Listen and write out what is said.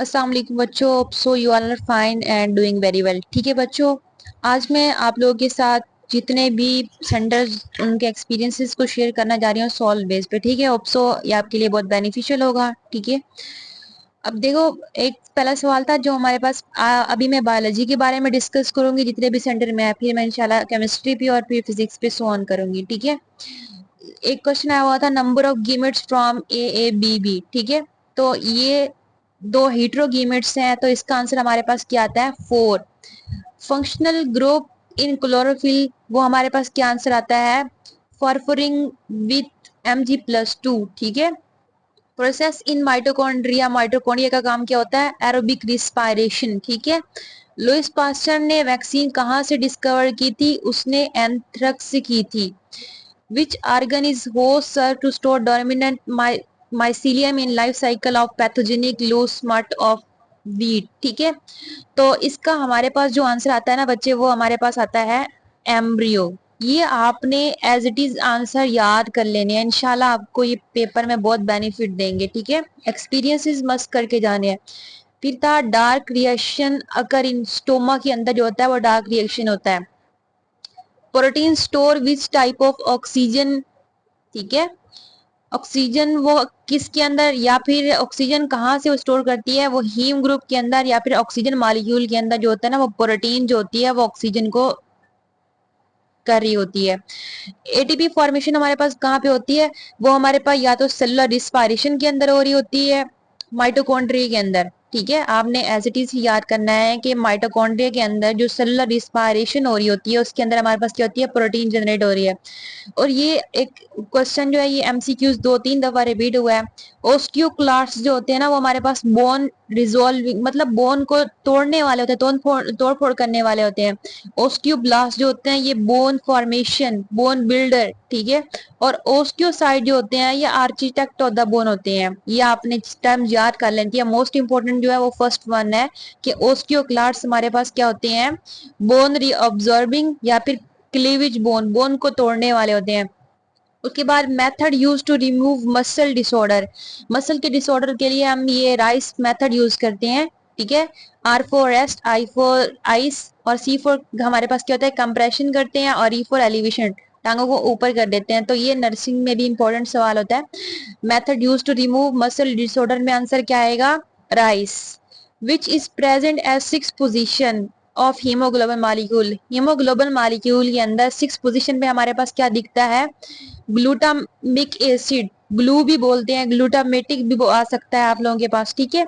अस्सलाम वालेकुम बच्चों। So you are fine and doing very well. ठीक है बच्चों, आज मैं आप लोगों के साथ जितने भी सेंटर्स उनके एक्सपीरियंसेस को शेयर करना जा रही हूँ सॉल्व बेस पे। ठीक है, सो ये आपके लिए बहुत बेनिफिशियल होगा। ठीक है, अब देखो, एक पहला सवाल था जो हमारे पास अभी मैं बायोलॉजी के बारे में डिस्कस करूंगी जितने भी सेंटर में है, फिर मैं इंशाल्लाह केमिस्ट्री पे और फिर फिजिक्स पे सो ऑन करूंगी। ठीक है, एक क्वेश्चन आया हुआ था number of gametes from A B B. ठीक है, तो ये दो हीट्रोगीमेट्स हैं, तो इसका आंसर हमारे पास क्या आता है? 4। फंक्शनल ग्रुप इन क्लोरोफिल, वो हमारे पास क्या आंसर आता है? फॉरफोरिंग विथ Mg+2। ठीक है, प्रोसेस इन माइटोकॉन्ड्रिया, माइटोकॉन्ड्रिया का काम क्या होता है? Aerobic respiration. ठीक है, लुइस पास्चर ने वैक्सीन कहाँ से डिस्कवर की थी? उसने एंथ्रेक्स से की थी। Which organ is host serve to store dominant mycelium in life cycle of pathogenic loose smut of wheat? ठीक है, तो इसका हमारे पास जो आंसर आता है ना बच्चे, वो हमारे पास आता है एम्ब्रियो। ये आपने एज इट इज आंसर याद कर लेने हैं, इंशाल्लाह आपको ये पेपर में बहुत बेनिफिट देंगे। ठीक है, एक्सपीरियंसेस मस्त करके जाने हैं। फिर था डार्क रिएक्शन अकर इन स्टोमा के अंदर जो होता है वो डार्क रिएक्शन होता है। Protein store which type of oxygen. ठीक है, ऑक्सीजन वो किसके अंदर, या फिर ऑक्सीजन कहाँ से वो स्टोर करती है? वो हीम ग्रुप के अंदर, या फिर ऑक्सीजन मॉलिक्यूल के अंदर जो होता है ना, वो प्रोटीन जो होती है वो ऑक्सीजन को कर रही होती है। एटीपी फॉर्मेशन हमारे पास कहाँ पे होती है? वो हमारे पास या तो सेलुलर रिस्पायरेशन के अंदर हो रही होती है, माइटोकॉन्ड्रिया के अंदर। ठीक है, आपने एज इट इज याद करना है कि माइटोकॉन्ड्रिया के अंदर जो सेलुलर रिस्पायरेशन हो रही होती है उसके अंदर हमारे पास क्या होती है? प्रोटीन जनरेट हो रही है। और ये एक क्वेश्चन जो है ये एमसीक्यूज 2-3 दफा रिपीट हुआ है। ओस्टियोक्लास्ट जो होते हैं ना, वो हमारे पास बोन रिजोल्विंग, मतलब बोन को तोड़ने वाले होते हैं, तोड़ फोड़ करने वाले होते हैं। ओस्टियोब्लास्ट जो होते हैं ये बोन फॉर्मेशन, बोन बिल्डर। ठीक है, और ओस्टियोसाइट जो होते हैं ये आर्किटेक्ट ऑफ द बोन होते हैं। ये आपने टर्म याद कर लेनी है। मोस्ट इंपोर्टेंट जो है वो फर्स्ट वन है कि ओस्टियोक्लास्ट हमारे पास क्या होते हैं? बोन रीअब्सॉर्बिंग या फिर क्लीविज बोन, बोन को तोड़ने वाले होते हैं। उसके बाद method use to remove muscle disorder, muscle के डिसऑर्डर के लिए हम ये राइस मेथड यूज करते हैं। ठीक है, R for rest, I for ice और C फॉर हमारे पास क्या होता है? कंप्रेशन करते हैं, और E फॉर एलिवेशन, टांगों को ऊपर कर देते हैं। तो ये नर्सिंग में भी इंपॉर्टेंट सवाल होता है। Method use to remove muscle disorder में आंसर क्या आएगा? Rice. Which is present as 6 position of haemoglobin molecule, haemoglobin molecule के अंदर 6 पोजीशन पे हमारे पास क्या दिखता है? ग्लूटामिक एसिड, ग्लू भी बोलते हैं, ग्लूटामेटिक भी आ सकता है आप लोगों के पास। ठीक है,